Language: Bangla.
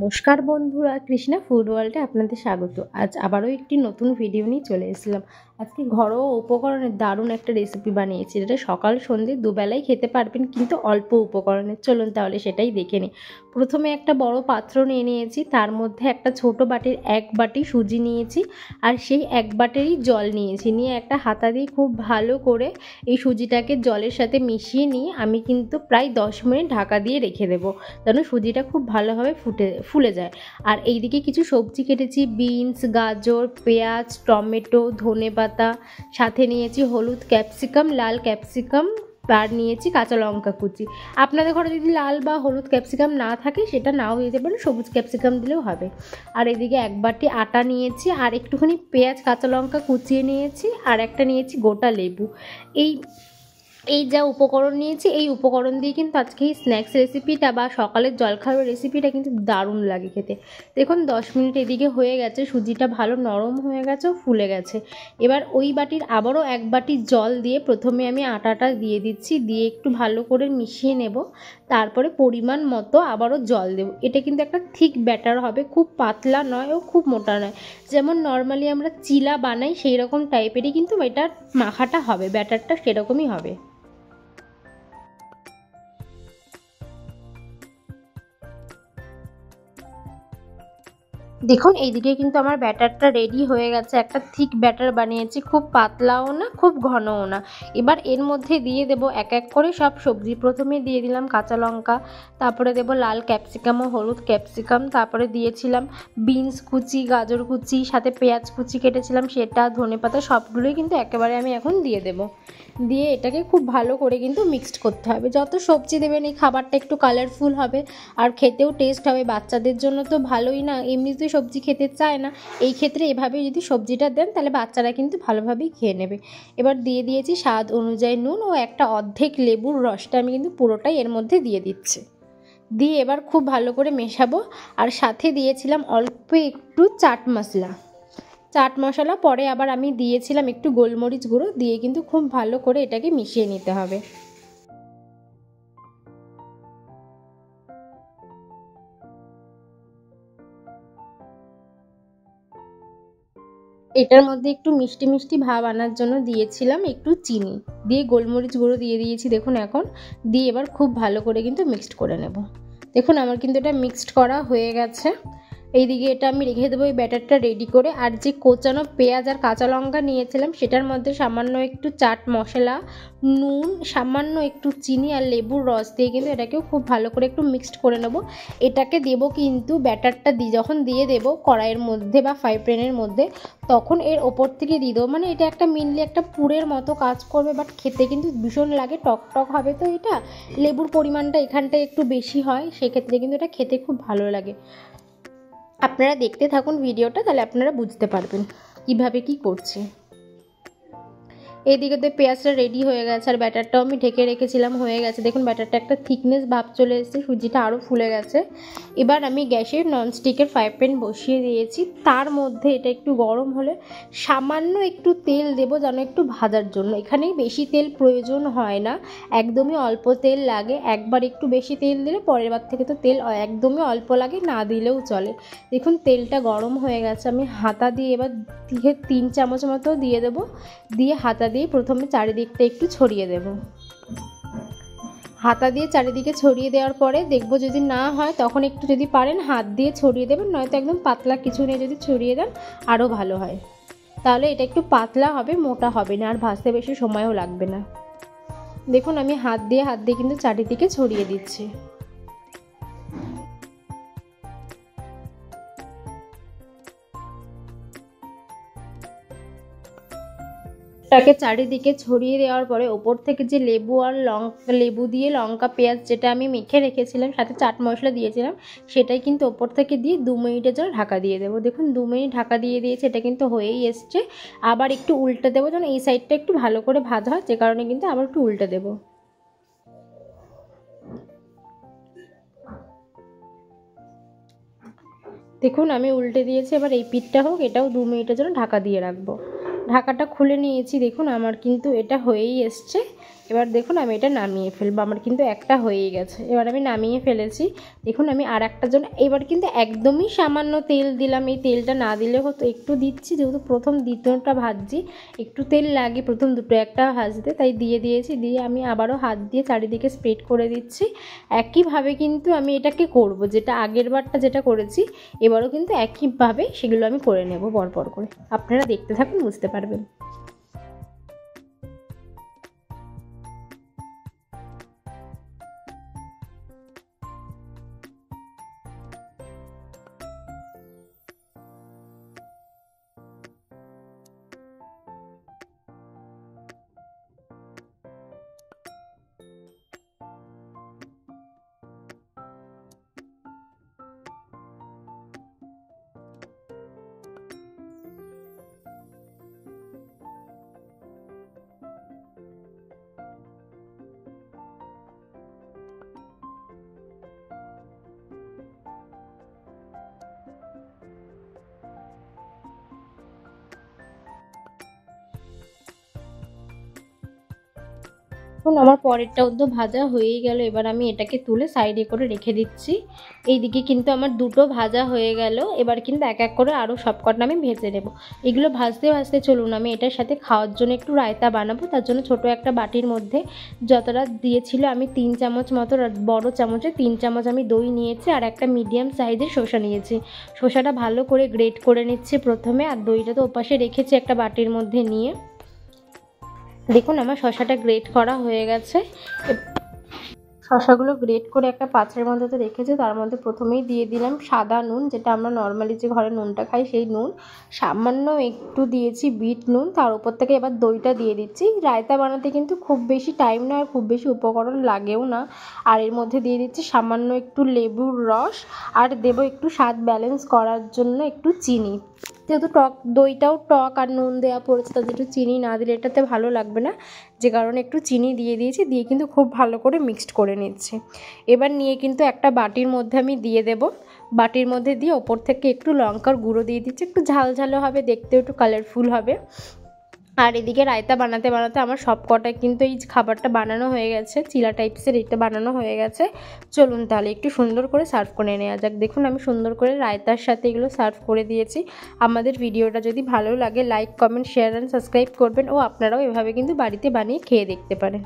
নমস্কার বন্ধুরা, কৃষ্ণা ফুড ওয়ার্ল্ডে আপনাদের স্বাগত। আজ আবারও একটি নতুন ভিডিও নিয়ে চলে এসেছিলাম। আজকে ঘরোয়া উপকরণের দারুণ একটা রেসিপি বানিয়েছি, যেটা সকাল সন্ধ্যে দুবেলাই খেতে পারবেন, কিন্তু অল্প উপকরণে। চলুন তাহলে সেটাই দেখে নিই। প্রথমে একটা বড় পাত্র নিয়ে নিয়েছি, তার মধ্যে একটা ছোট বাটির 1 বাটি সুজি নিয়েছি, আর সেই 1 বাটিরই জল নিয়েছি। নিয়ে একটা হাতা দিয়ে খুব ভালো করে এই সুজিটাকে জলের সাথে মিশিয়ে নিয়ে আমি কিন্তু প্রায় 10 মিনিট ঢাকা দিয়ে রেখে দেবো, যেন সুজিটা খুব ভালোভাবে ফুলে যায়। আর এইদিকে কিছু সবজি কেটেছি, বিনস, গাজর, পেঁয়াজ, টমেটো, ধনেপাতা, সাথে নিয়েছি হলুদ ক্যাপসিকাম, লাল ক্যাপসিকাম, আর নিয়েছি কাঁচা লঙ্কা কুচি। আপনাদের ঘরে যদি লাল বা হলুদ ক্যাপসিকাম না থাকে সেটা নাও দিতে পারেন, সবুজ ক্যাপসিকাম দিলেও হবে। আর এদিকে 1 বাটি আটা নিয়েছি, আর একটুখানি পেঁয়াজ, কাঁচা লঙ্কা কুচিয়ে নিয়েছি, আর একটা নিয়েছি গোটা লেবু। এই যা উপকরণ নিয়েছি, এই উপকরণ দিয়ে কিন্তু আজকে এই স্ন্যাক্স রেসিপিটা বা সকালের জলখাবার রেসিপিটা কিন্তু দারুণ লাগে খেতে। দেখুন 10 মিনিট এদিকে হয়ে গেছে, সুজিটা ভালো নরম হয়ে গেছে, ফুলে গেছে। এবার ওই বাটির আবারও 1 বাটি জল দিয়ে প্রথমে আমি আটাটা দিয়ে দিচ্ছি, দিয়ে একটু ভালো করে মিশিয়ে নেব। তারপরে পরিমাণ মতো আবারও জল দেব। এটা কিন্তু একটা থিক ব্যাটার হবে, খুব পাতলা নয় ও খুব মোটা নয়। যেমন নর্মালি আমরা চিলা বানাই সেই রকম টাইপেরই কিন্তু এটার মাখাটা হবে, ব্যাটারটা সেরকমই হবে। দেখুন এইদিকে কিন্তু আমার ব্যাটারটা রেডি হয়ে গেছে। একটা থিক ব্যাটার বানিয়েছি, খুব পাতলাও না খুব ঘনও না। এবার এর মধ্যে দিয়ে দেব এক এক করে সব সবজি। প্রথমে দিয়ে দিলাম কাঁচা লঙ্কা, তারপরে দেব লাল ক্যাপসিকাম ও হলুদ ক্যাপসিকাম, তারপরে দিয়েছিলাম বিনস কুচি, গাজর কুচি, সাথে পেঁয়াজ কুচি কেটেছিলাম সেটা, ধনেপাতা, সবগুলোই কিন্তু একেবারে আমি এখন দিয়ে দেব। দিয়ে এটাকে খুব ভালো করে কিন্তু মিক্সড করতে হবে। যত সবজি দেবেন এই খাবারটা একটু কালারফুল হবে আর খেতেও টেস্ট হবে। বাচ্চাদের জন্য তো ভালোই না, এমনিতে সবজি খেতে চায় না, এই ক্ষেত্রে এভাবে যদি সবজিটা দেন তাহলে বাচ্চারা কিন্তু ভালোভাবেই খেয়ে নেবে। এবার দিয়ে দিয়েছি স্বাদ অনুযায়ী নুন ও একটা অর্ধেক লেবুর রসটা আমি কিন্তু পুরোটাই এর মধ্যে দিয়ে দিচ্ছি। দিয়ে এবার খুব ভালো করে মেশাবো। আর সাথে দিয়েছিলাম অল্প একটু চাট মশলা পরে আবার আমি দিয়েছিলাম একটু গোলমরিচ গুঁড়ো, দিয়ে কিন্তু খুব ভালো করে এটাকে মিশিয়ে নিতে হবে। এটার মধ্যে একটু মিষ্টি মিষ্টি ভাব আনার জন্য দিয়েছিলাম একটু চিনি, দিয়ে গোলমরিচ গুঁড়ো দিয়ে দিয়েছি। দেখুন এখন দিয়ে এবার খুব ভালো করে কিন্তু মিক্সড করে নেব। দেখুন আমার কিন্তু এটা মিক্সড করা হয়ে গেছে। এইদিকে এটা আমি রেখে দেবো এই ব্যাটারটা রেডি করে। আর যে কোচানো পেঁয়াজ আর কাঁচা লঙ্কা নিয়েছিলাম সেটার মধ্যে সামান্য একটু চাট মশলা, নুন, সামান্য একটু চিনি আর লেবুর রস দিয়ে কিন্তু এটাকেও খুব ভালো করে একটু মিক্সড করে নেব। এটাকে দেবো কিন্তু ব্যাটারটা যখন দিয়ে দেবো কড়াইয়ের মধ্যে বা ফ্রাই প্যানের মধ্যে, তখন এর ওপর থেকে দিয়ে দেবো। মানে এটা একটা মেনলি একটা পুরের মতো কাজ করবে, বাট খেতে কিন্তু ভীষণ লাগে, টক টক হবে। তো এটা লেবুর পরিমাণটা এখানটায় একটু বেশি হয়, সেক্ষেত্রে কিন্তু এটা খেতে খুব ভালো লাগে। আপনারা দেখতে থাকুন ভিডিওটা, তাহলে আপনারা বুঝতে পারবেন কিভাবে কি করছি। এইদিকে তো পেঁয়াজটা রেডি হয়ে গেছে, আর ব্যাটারটাও আমি ঢেকে রেখেছিলাম, হয়ে গেছে। দেখুন ব্যাটারটা একটা থিকনেস ভাব চলে এসেছে, সুজিটা আরও ফুলে গেছে। এবার আমি গ্যাসে ননস্টিকের ফ্রাই প্যান বসিয়ে দিয়েছি, তার মধ্যে এটা একটু গরম হলে সামান্য একটু তেল দেবো, যেন একটু ভাজার জন্য। এখানে বেশি তেল প্রয়োজন হয় না, একদমই অল্প তেল লাগে। একবার একটু বেশি তেল দিলে পরের বার থেকে তো তেল একদমই অল্প লাগে, না দিলেও চলে। দেখুন তেলটা গরম হয়ে গেছে, আমি হাতা দিয়ে এবার 3 চামচ মতো দিয়ে দেবো। দিয়ে হাতা দিয়ে প্রথমে চারিদিকটা একটু ছড়িয়ে দেব। হাতা দিয়ে চারিদিকে ছড়িয়ে দেওয়ার পরে দেখবো যদি না হয় তখন একটু যদি পারেন হাত দিয়ে ছড়িয়ে দেবেন, নয়তো একদম পাতলা কিছু নিয়ে যদি ছড়িয়ে দেন আরও ভালো হয়। তাহলে এটা একটু পাতলা হবে, মোটা হবে না, আর ভাজতে বেশি সময়ও লাগবে না। দেখুন আমি হাত দিয়ে কিন্তু চারিদিকে ছড়িয়ে দিচ্ছি। টাকে চারিদিকে ছড়িয়ে দেওয়ার পরে ওপর থেকে যে লেবু দিয়ে লঙ্কা পেঁয়াজ যেটা আমি মেখে রেখেছিলাম, সাথে চাট মশলা দিয়েছিলাম, সেটাই কিন্তু ওপর থেকে দিয়ে 2 মিনিটের জন্য ঢাকা দিয়ে দেবো। দেখুন 2 মিনিট ঢাকা দিয়ে দিয়েছে, এটা কিন্তু হয়েই এসছে। আবার একটু উল্টে দেবো, যেন এই সাইডটা একটু ভালো করে ভাজা হয়, যে কারণে কিন্তু আবার একটু উল্টে দেবো। দেখুন আমি উল্টে দিয়েছি, এবার এই পিঠটা হোক, এটাও 2 মিনিটের জন্য ঢাকা দিয়ে রাখবো। ঢাকাটা খুলে নিয়েছি, দেখুন আমার কিন্তু এটা হয়েই এসছে। এবার দেখুন আমি এটা নামিয়ে ফেলবো। আমার কিন্তু একটা হয়েই গেছে, এবার আমি নামিয়ে ফেলেছি। দেখুন আমি আর একটার জন্য এবার কিন্তু একদমই সামান্য তেল দিলাম। এই তেলটা না দিলে হতো, একটু দিচ্ছি যেহেতু প্রথম দ্বিতীয়টা ভাজছি, একটু তেল লাগে প্রথম দুটো একটা ভাজতে, তাই দিয়ে দিয়েছি। দিয়ে আমি আবারও হাত দিয়ে চারিদিকে স্প্রেড করে দিচ্ছি। একইভাবে কিন্তু আমি এটাকে করব, যেটা আগের বারটা যেটা করেছি এবারও কিন্তু একইভাবে সেগুলো আমি করে নেব পরপর করে। আপনারা দেখতে থাকুন, বুঝতে পারবেন। এখন আমার পরেরটাও তো ভাজা হয়েই গেল। এবার আমি এটাকে তুলে সাইডে করে রেখে দিচ্ছি। এইদিকে কিন্তু আমার দুটো ভাজা হয়ে গেল। এবার কিন্তু এক এক করে আরও সবকটা আমি ভেজে নেব। এগুলো ভাজতে ভাজতে চলুন আমি এটার সাথে খাওয়ার জন্য একটু রায়তা বানাবো। তার জন্য ছোট একটা বাটির মধ্যে যতটা দিয়েছিল আমি 3 চামচ মতো, বড় চামচে 3 চামচ আমি দই নিয়েছি, আর একটা মিডিয়াম সাইজের শসা নিয়েছি। শসাটা ভালো করে গ্রেট করে নিচ্ছি প্রথমে, আর দইটা তো ওপাশে রেখেছি একটা বাটির মধ্যে নিয়ে। দেখুন আমার শসাটা গ্রেট করা হয়ে গেছে। শসাগুলো গ্রেট করে একটা পাত্রের মধ্যে তো রেখেছি, তার মধ্যে প্রথমেই দিয়ে দিলাম সাদা নুন, যেটা আমরা নর্মালি যে ঘরে নুনটা খাই সেই নুন। সামান্য একটু দিয়েছি বিট নুন, তার উপর থেকে এবার দইটা দিয়ে দিচ্ছি। রায়তা বানাতে কিন্তু খুব বেশি টাইম না, আর খুব বেশি উপকরণ লাগেও না। আর এর মধ্যে দিয়ে দিচ্ছি সামান্য একটু লেবুর রস, আর দেবো একটু স্বাদ ব্যালেন্স করার জন্য একটু চিনি। যেহেতু টক দইটাও টক আর নুন দেওয়া পড়েছে, তাদের একটু চিনি না দিলে এটাতে ভালো লাগবে না, যে কারণে একটু চিনি দিয়ে দিয়েছি। দিয়ে কিন্তু খুব ভালো করে মিক্সড করে নিচ্ছি। এবার নিয়ে কিন্তু একটা বাটির মধ্যে আমি দিয়ে দেব। বাটির মধ্যে দিয়ে ওপর থেকে একটু লঙ্কার গুঁড়ো দিয়ে দিচ্ছি, একটু ঝাল ঝালও হবে, দেখতেও একটু কালারফুল হবে। আর এদিকে রায়তা বানাতে বানাতে আমার সব কটায় কিন্তু এই খাবারটা বানানো হয়ে গেছে, চিলা টাইপসের এটা বানানো হয়ে গেছে। চলুন তাহলে একটু সুন্দর করে সার্ভ করে নেওয়া যাক। দেখুন আমি সুন্দর করে রায়তার সাথে এগুলো সার্ভ করে দিয়েছি। আমাদের ভিডিওটা যদি ভালো লাগে like, comment, share and subscribe করবেন, ও আপনারাও এভাবে কিন্তু বাড়িতে বানিয়ে খেয়ে দেখতে পারেন।